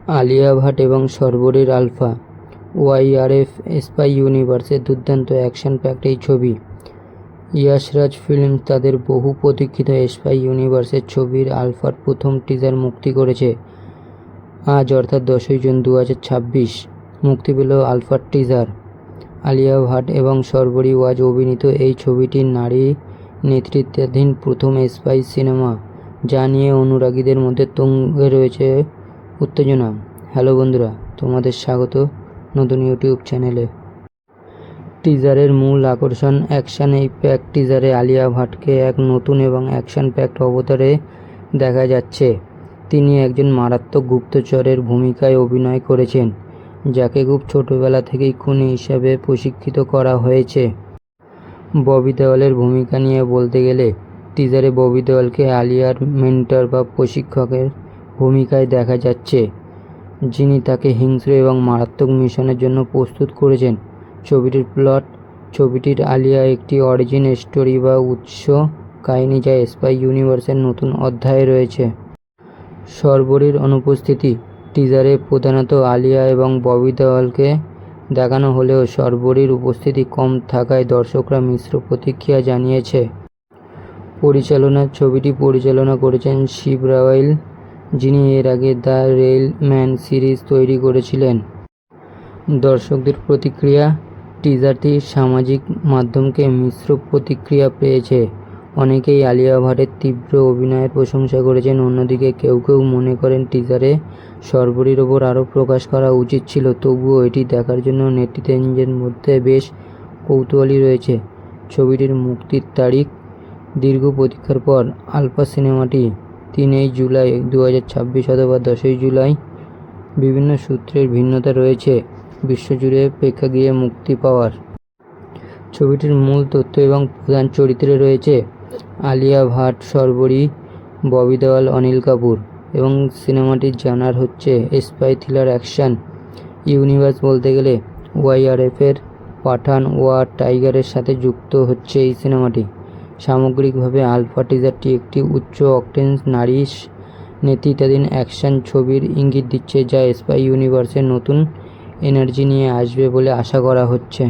আলিয়া ভাট এবং শর্বরীর alpha. YRF spy ইউনিভার্সের দুর্দান্ত অ্যাকশন প্যাকড এই ছবি। ইয়াশরাজ ফিল্মস তাদের বহু প্রতীক্ষিত স্পাই ইউনিভার্সের ছবির আলফার প্রথম টিজার মুক্তি করেছে। আজ অর্থাৎ 10ই জুন 2026 মুক্তি পেল আলফার টিজার। আলিয়া ভাট এবং শর্বরী ওয়াজ অভিনীত এই ছবিটি নারী নেতৃত্বাধীন প্রথম স্পাই সিনেমা, যা নিয়ে অনুরাগীদের মধ্যে তুঙ্গে রয়েছে উত্তেজনা। হ্যালো বন্ধুরা, তোমাদের স্বাগত নতুন ইউটিউব চ্যানেলে। টিজারের মূল আকর্ষণ অ্যাকশন। এই প্যাক টিজারে আলিয়া ভাটকে এক নতুন এবং অ্যাকশন প্যাকড অবতারে দেখা যাচ্ছে। তিনি একজন মারাত্মক গুপ্তচরের ভূমিকায় অভিনয় করেছেন, যাকে খুব ছোটবেলা থেকেই খুনি হিসাবে প্রশিক্ষিত করা হয়েছে। ববি দেওয়ালের ভূমিকা নিয়ে বলতে গেলে, টিজারে ববি দেওয়ালকে আলিয়ার মেন্টর বা প্রশিক্ষকের ভূমিকায় দেখা যাচ্ছে, যিনি তাকে হিংস্র এবং মারাত্মক মিশনের জন্য প্রস্তুত করেছেন। ছবিটির প্লট। ছবিটির আলিয়া একটি অরিজিন স্টোরি বা উৎস কাহিনী, যা স্পাই ইউনিভার্সের নতুন অধ্যায়ে রয়েছে। শর্বরীর অনুপস্থিতি। টিজারে প্রধানত আলিয়া এবং ববি দেওয়ালকে দেখানো হলেও শর্বরীর উপস্থিতি কম থাকায় দর্শকরা মিশ্র প্রতিক্রিয়া জানিয়েছে। পরিচালনা। ছবিটি পরিচালনা করেছেন শিব রাওয়াল, যিনি এর আগে দ্য রেইল ম্যান সিরিজ তৈরি করেছিলেন। দর্শকদের প্রতিক্রিয়া। টিজারটি সামাজিক মাধ্যমকে মিশ্র প্রতিক্রিয়া পেয়েছে। অনেকেই আলিয়া ভাটের তীব্র অভিনয়ের প্রশংসা করেছেন, অন্যদিকে কেউ কেউ মনে করেন টিজারে শর্বরীর ওপর আরও প্রকাশ করা উচিত ছিল। তবুও এটি দেখার জন্য নেটিজেনদের মধ্যে বেশ কৌতূহলী রয়েছে। ছবিটির মুক্তির তারিখ। দীর্ঘ প্রতীক্ষার পর আলফা সিনেমাটি 3 জুলাই 2026 অথবা 10ই জুলাই। বিভিন্ন সূত্রের ভিন্নতা রয়েছে বিশ্বজুড়ে প্রেক্ষাগৃহে মুক্তি পাওয়ার। ছবিটির মূল তথ্য এবং প্রধান চরিত্রে রয়েছে আলিয়া ভাট, শর্বরী, ববি দেওয়াল, অনিল কাপুর। এবং সিনেমাটির জানার হচ্ছে স্পাই থ্রিলার অ্যাকশন ইউনিভার্স। বলতে গেলে ওয়াইআরএফের পাঠান ওয়ার টাইগারের সাথে যুক্ত হচ্ছে এই সিনেমাটি। সামগ্রিকভাবে আলফা টিজারটি একটি উচ্চ অকটেন নারী নেতৃত্বাধীন অ্যাকশন ছবির ইঙ্গিত দিচ্ছে, যা স্পাই ইউনিভার্সের নতুন এনার্জি নিয়ে আসবে বলে আশা করা হচ্ছে।